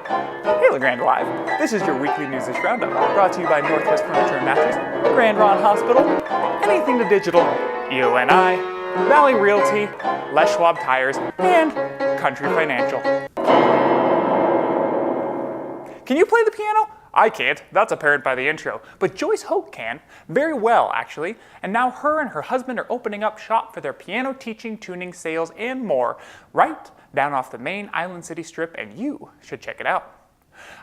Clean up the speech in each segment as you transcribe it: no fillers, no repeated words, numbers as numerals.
Hey Grande Live! This is your weekly Newsish Roundup, brought to you by Northwest Furniture and Mattress, Grand Ronde Hospital, Anything to Digital, EONI, Valley Realty, Les Schwab Tires, and Country Financial. Can you play the piano? I can't, that's apparent by the intro, but Joyce Hoke can, very well actually, and now her and her husband are opening up shop for their piano teaching, tuning, sales, and more, right down off the main Island City Strip, and you should check it out.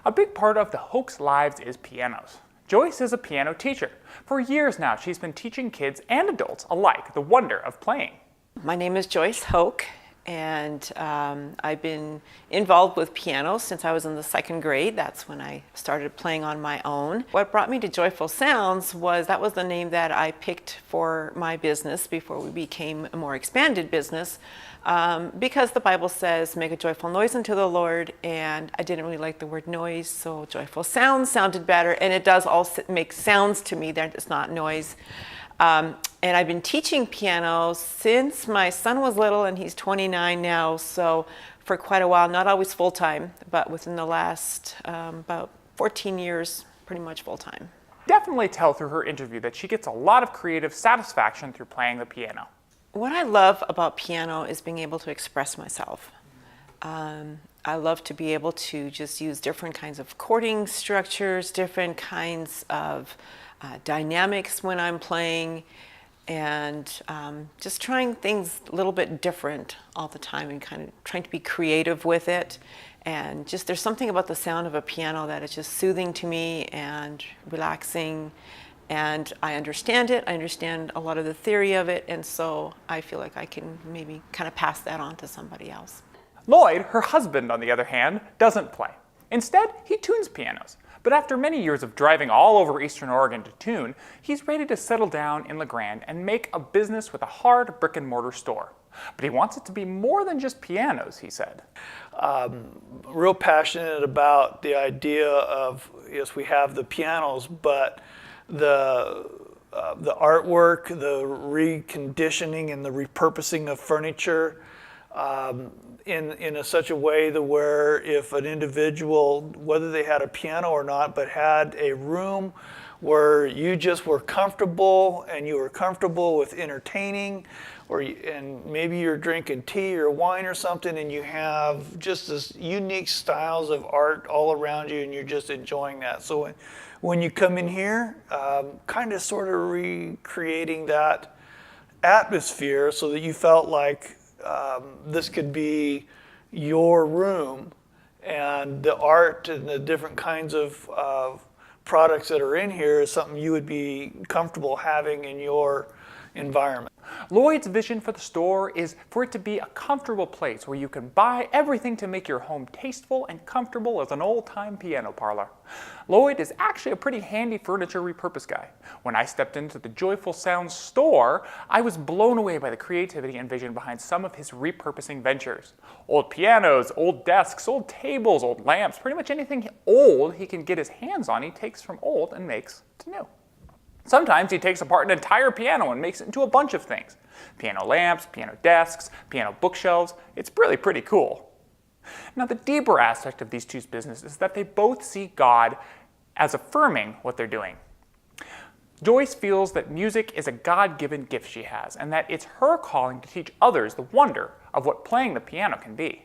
A big part of the Hoke's lives is pianos. Joyce is a piano teacher. For years now, she's been teaching kids and adults alike the wonder of playing. My name is Joyce Hoke, and I've been involved with piano since I was in the second grade. That's when I started playing on my own. What brought me to Joyful Sounds was that was the name that I picked for my business before we became a more expanded business, because the Bible says, make a joyful noise unto the Lord, and I didn't really like the word noise, so Joyful Sounds sounded better, and it does also make sounds to me, that it's not noise. And I've been teaching piano since my son was little, and he's 29 now, so for quite a while, not always full-time, but within the last about 14 years, pretty much full-time. Definitely tell through her interview that she gets a lot of creative satisfaction through playing the piano. What I love about piano is being able to express myself. I love to be able to just use different kinds of chording structures, different kinds of dynamics when I'm playing, and just trying things a little bit different all the time and kind of trying to be creative with it. And just there's something about the sound of a piano that is just soothing to me and relaxing, and I understand it. I understand a lot of the theory of it, and so I feel like I can maybe kind of pass that on to somebody else. Lloyd, her husband, on the other hand, doesn't play. Instead, he tunes pianos. But after many years of driving all over Eastern Oregon to tune, he's ready to settle down in Grande and make a business with a hard brick-and-mortar store. But he wants it to be more than just pianos, he said. Real passionate about the idea of, yes, we have the pianos, but the artwork, the reconditioning and the repurposing of furniture, in such a way that where if an individual, whether they had a piano or not, but had a room where you just were comfortable and you were comfortable with entertaining, and maybe you're drinking tea or wine or something, and you have just this unique styles of art all around you, and you're just enjoying that. So when you come in here, kind of sort of recreating that atmosphere so that you felt like this could be your room, and the art and the different kinds of products that are in here is something you would be comfortable having in your environment. Lloyd's vision for the store is for it to be a comfortable place where you can buy everything to make your home tasteful and comfortable as an old-time piano parlor. Lloyd is actually a pretty handy furniture repurpose guy. When I stepped into the Joyful Sounds store, I was blown away by the creativity and vision behind some of his repurposing ventures. Old pianos, old desks, old tables, old lamps, pretty much anything old he can get his hands on, he takes from old and makes to new. Sometimes he takes apart an entire piano and makes it into a bunch of things. Piano lamps, piano desks, piano bookshelves. It's really pretty cool. Now, the deeper aspect of these two businesses is that they both see God as affirming what they're doing. Joyce feels that music is a God-given gift she has, and that it's her calling to teach others the wonder of what playing the piano can be.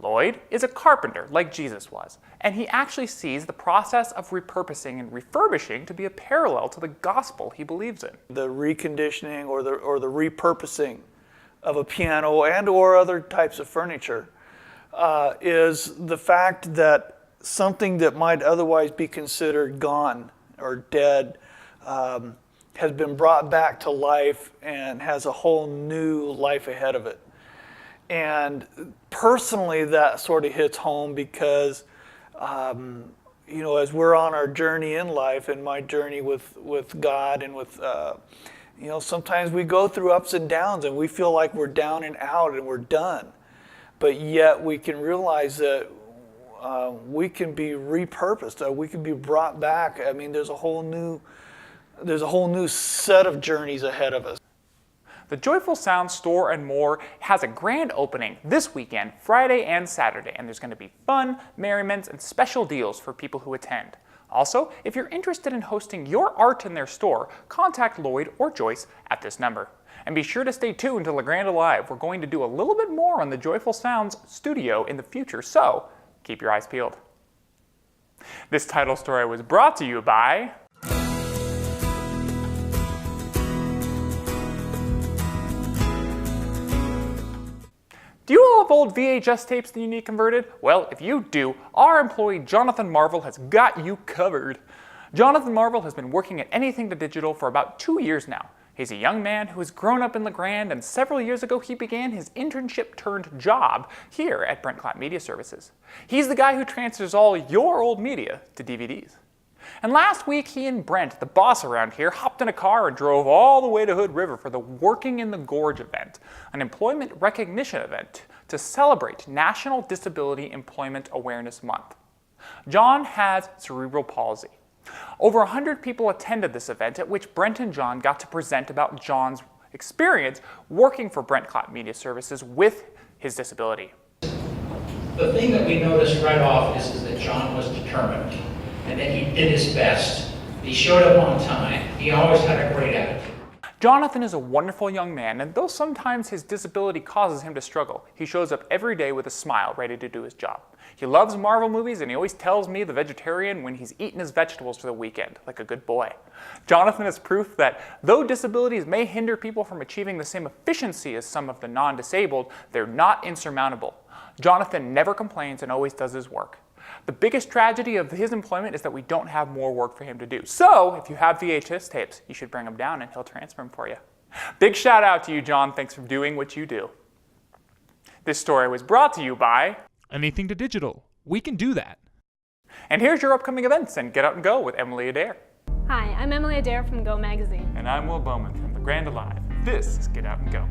Lloyd is a carpenter, like Jesus was, and he actually sees the process of repurposing and refurbishing to be a parallel to the gospel he believes in. The reconditioning or the repurposing of a piano and or other types of furniture is the fact that something that might otherwise be considered gone or dead has been brought back to life and has a whole new life ahead of it. And personally, that sort of hits home because, as we're on our journey in life, and my journey with God and with, sometimes we go through ups and downs and we feel like we're down and out and we're done. But yet we can realize that we can be repurposed, we can be brought back. I mean, there's a whole new set of journeys ahead of us. The Joyful Sound Store and More has a grand opening this weekend, Friday and Saturday, and there's going to be fun, merriments, and special deals for people who attend. Also, if you're interested in hosting your art in their store, contact Lloyd or Joyce at this number. And be sure to stay tuned to Grande Live. We're going to do a little bit more on the Joyful Sounds studio in the future, so keep your eyes peeled. This title story was brought to you by Do you all have old VHS tapes that you need converted? Well, if you do, our employee Jonathan Marvel has got you covered. Jonathan Marvel has been working at Anything to Digital for about 2 years now. He's a young man who has grown up in Grande, and several years ago he began his internship turned job here at Brent Media Services. He's the guy who transfers all your old media to DVDs. And last week, he and Brent, the boss around here, hopped in a car and drove all the way to Hood River for the Working in the Gorge event, an employment recognition event to celebrate National Disability Employment Awareness Month. John has cerebral palsy. Over 100 people attended this event, at which Brent and John got to present about John's experience working for Brent Media Services with his disability. The thing that we noticed right off is that John was determined, and that he did his best. He showed up on time. He always had a great attitude. Jonathan is a wonderful young man, and though sometimes his disability causes him to struggle, he shows up every day with a smile, ready to do his job. He loves Marvel movies, and he always tells me, the vegetarian, when he's eaten his vegetables for the weekend, like a good boy. Jonathan is proof that though disabilities may hinder people from achieving the same efficiency as some of the non-disabled, they're not insurmountable. Jonathan never complains and always does his work. The biggest tragedy of his employment is that we don't have more work for him to do. So, if you have VHS tapes, you should bring them down and he'll transfer them for you. Big shout out to you, John. Thanks for doing what you do. This story was brought to you by Anything to Digital. We can do that. And here's your upcoming events and Get Out and Go with Emily Adair. Hi, I'm Emily Adair from Go Magazine. And I'm Will Bowman from the Grande Live. This is Get Out and Go.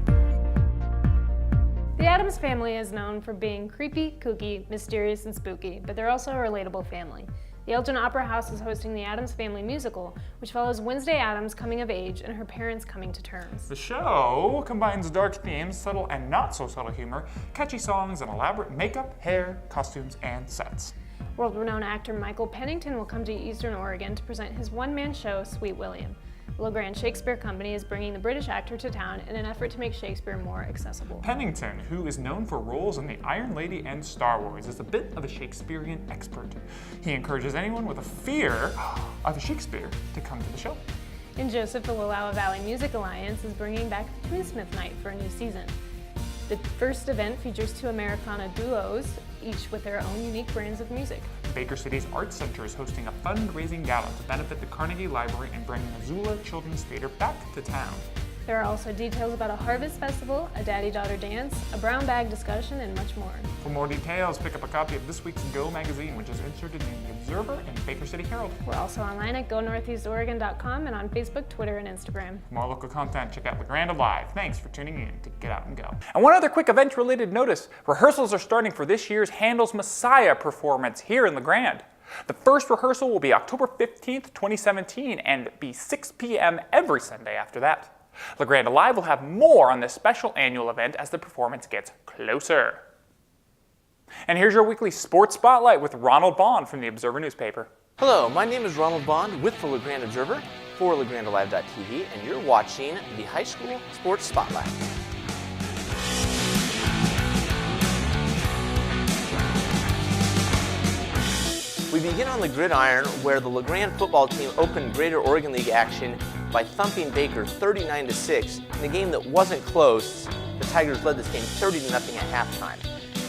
The Addams Family is known for being creepy, kooky, mysterious, and spooky, but they're also a relatable family. The Elgin Opera House is hosting the Addams Family musical, which follows Wednesday Addams coming of age and her parents coming to terms. The show combines dark themes, subtle and not so subtle humor, catchy songs, and elaborate makeup, hair, costumes, and sets. World-renowned actor Michael Pennington will come to Eastern Oregon to present his one-man show, Sweet William. The LeGrand Shakespeare Company is bringing the British actor to town in an effort to make Shakespeare more accessible. Pennington, who is known for roles in The Iron Lady and Star Wars, is a bit of a Shakespearean expert. He encourages anyone with a fear of Shakespeare to come to the show. In Joseph, the Wallowa Valley Music Alliance is bringing back the Twinsmith Night for a new season. The first event features 2 Americana duos, each with their own unique brands of music. Baker City's Arts Center is hosting a fundraising gala to benefit the Carnegie Library and bring Missoula Children's Theater back to town. There are also details about a harvest festival, a daddy-daughter dance, a brown bag discussion, and much more. For more details, pick up a copy of this week's Go magazine, which is inserted in the Observer and Baker City Herald. We're also online at GoNortheastOregon.com and on Facebook, Twitter, and Instagram. For more local content, check out Grande Live. Thanks for tuning in to Get Out and Go. And one other quick event-related notice. Rehearsals are starting for this year's Handel's Messiah performance here in Grande. The first rehearsal will be October 15th, 2017, and be 6 p.m. every Sunday after that. Grande Live will have more on this special annual event as the performance gets closer. And here's your weekly sports spotlight with Ronald Bond from the Observer newspaper. Hello, my name is Ronald Bond with the LeGrand Observer for LeGrandeLive.tv, and you're watching the High School Sports Spotlight. We begin on the gridiron, where the LeGrand football team opened Greater Oregon League action by thumping Baker 39-6 in a game that wasn't close. The Tigers led this game 30-0 at halftime.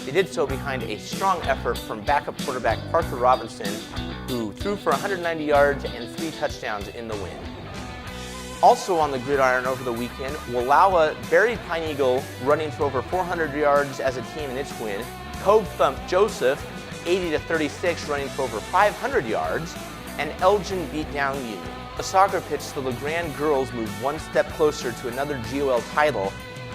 They did so behind a strong effort from backup quarterback Parker Robinson, who threw for 190 yards and 3 touchdowns in the win. Also on the gridiron over the weekend, Wallowa buried Pine Eagle, running for over 400 yards as a team in its win. Cove thumped Joseph 80-36, running for over 500 yards, and Elgin beat down Union. A soccer pitch, the LeGrand girls moved one step closer to another GOL title,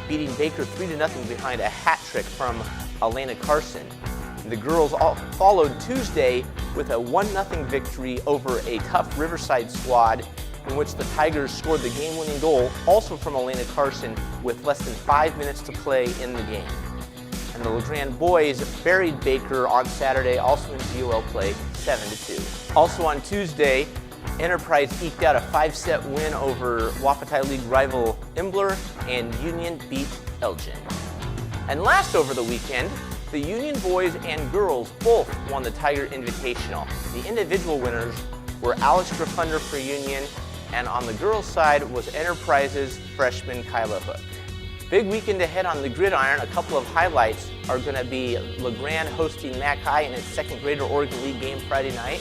beating Baker 3-0 behind a hat trick from Elena Carson. The girls all followed Tuesday with a 1-0 victory over a tough Riverside squad in which the Tigers scored the game-winning goal, also from Elena Carson, with less than 5 minutes to play in the game. And the LeGrand boys buried Baker on Saturday, also in GOL play, 7-2. Also on Tuesday, Enterprise eked out a 5-set win over Wapatai League rival Imbler, and Union beat Elgin. And last over the weekend, the Union boys and girls both won the Tiger Invitational. The individual winners were Alex Graffunder for Union, and on the girls' side was Enterprise's freshman Kyla Hook. Big weekend ahead on the gridiron. A couple of highlights are going to be LeGrand hosting Mackay in its second Greater Oregon League game Friday night.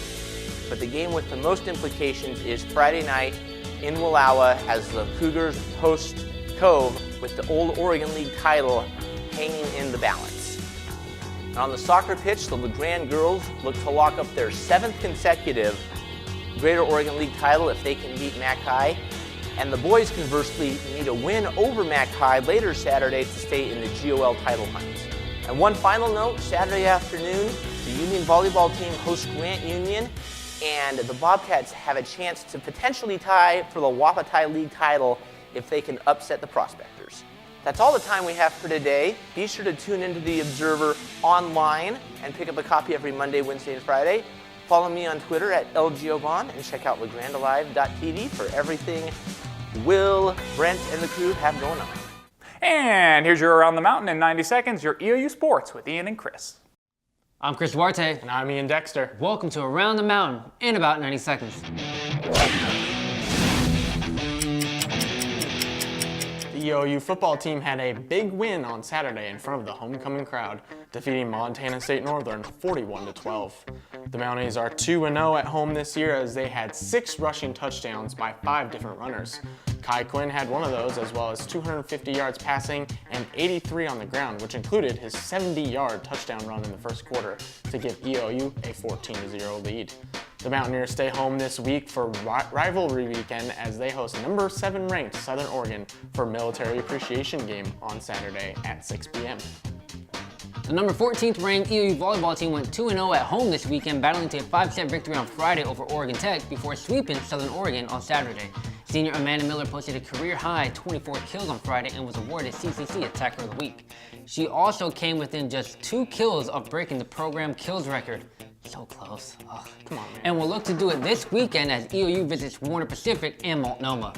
But the game with the most implications is Friday night in Wallowa as the Cougars host Cove with the Old Oregon League title hanging in the balance. And on the soccer pitch, the LeGrand girls look to lock up their 7th consecutive Greater Oregon League title if they can beat Mackay. And the boys, conversely, need a win over Mackay later Saturday to stay in the GOL title hunt. And one final note, Saturday afternoon, the Union volleyball team hosts Grant Union, and the Bobcats have a chance to potentially tie for the Wapatai League title if they can upset the Prospectors. That's all the time we have for today. Be sure to tune into The Observer online and pick up a copy every Monday, Wednesday, and Friday. Follow me on Twitter at LGOBon and check out LeGrandAlive.tv for everything Will, Brent, and the crew have going on. And here's your Around the Mountain in 90 seconds, your EOU Sports with Ian and Chris. I'm Chris Duarte. And I'm Ian Dexter. Welcome to Around the Mountain in about 90 seconds. The EOU football team had a big win on Saturday in front of the homecoming crowd, defeating Montana State Northern 41-12. The Mounties are 2-0 at home this year as they had 6 rushing touchdowns by 5 different runners. Kai Quinn had one of those, as well as 250 yards passing and 83 on the ground, which included his 70-yard touchdown run in the first quarter to give EOU a 14-0 lead. The Mountaineers stay home this week for rivalry weekend as they host number 7 ranked Southern Oregon for Military Appreciation Game on Saturday at 6 p.m. The number 14th ranked EOU volleyball team went 2-0 at home this weekend, battling to a 5-set victory on Friday over Oregon Tech before sweeping Southern Oregon on Saturday. Senior Amanda Miller posted a career-high 24 kills on Friday and was awarded CCC Attacker of the Week. She also came within just 2 kills of breaking the program kills record. So close. Oh, come on, man. And will look to do it this weekend as EOU visits Warner Pacific and Multnomah.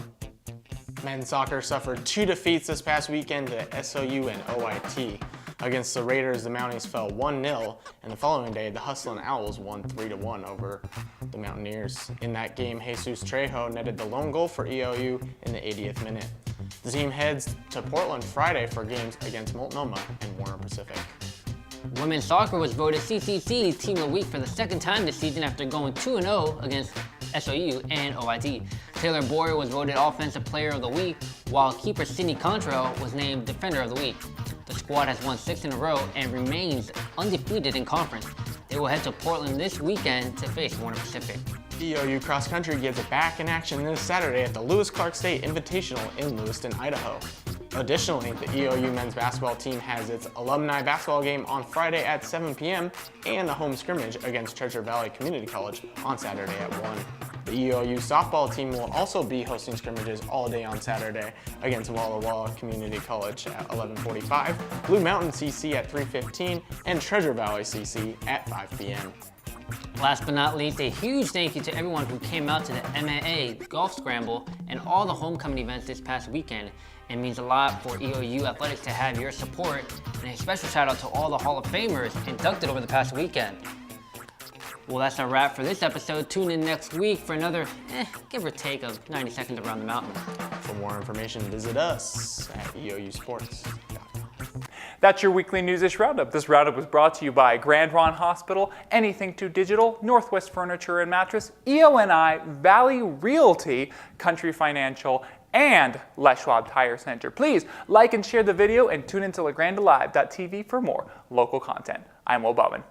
Men's soccer suffered 2 defeats this past weekend to SOU and OIT. Against the Raiders, the Mounties fell 1-0, and the following day, the Hustlin' Owls won 3-1 over the Mountaineers. In that game, Jesus Trejo netted the lone goal for EOU in the 80th minute. The team heads to Portland Friday for games against Multnomah and Warner Pacific. Women's soccer was voted CCC Team of the Week for the 2nd time this season after going 2-0 against SOU and OIT. Taylor Boyer was voted Offensive Player of the Week, while keeper Sydney Contrell was named Defender of the Week. The squad has won 6 in a row and remains undefeated in conference. They will head to Portland this weekend to face Warner Pacific. EOU Cross Country gets back in action this Saturday at the Lewis Clark State Invitational in Lewiston, Idaho. Additionally, the EOU men's basketball team has its alumni basketball game on Friday at 7 p.m. and a home scrimmage against Treasure Valley Community College on Saturday at 1. The EOU softball team will also be hosting scrimmages all day on Saturday against Walla Walla Community College at 11:45, Blue Mountain CC at 3:15, and Treasure Valley CC at 5 p.m. Last but not least, a huge thank you to everyone who came out to the MAA Golf Scramble and all the homecoming events this past weekend. It means a lot for EOU Athletics to have your support, and a special shout out to all the Hall of Famers inducted over the past weekend. Well, that's a wrap for this episode. Tune in next week for another, give or take, of 90 seconds around the mountain. For more information, visit us at eousports.com. That's your weekly Newsish Roundup. This roundup was brought to you by Grande Hospital, Anything 2 Digital, Northwest Furniture and Mattress, EONI, Valley Realty, Country Financial, and Les Schwab Tire Center. Please like and share the video and tune into LeGrandAlive.tv for more local content. I'm Will Bowman.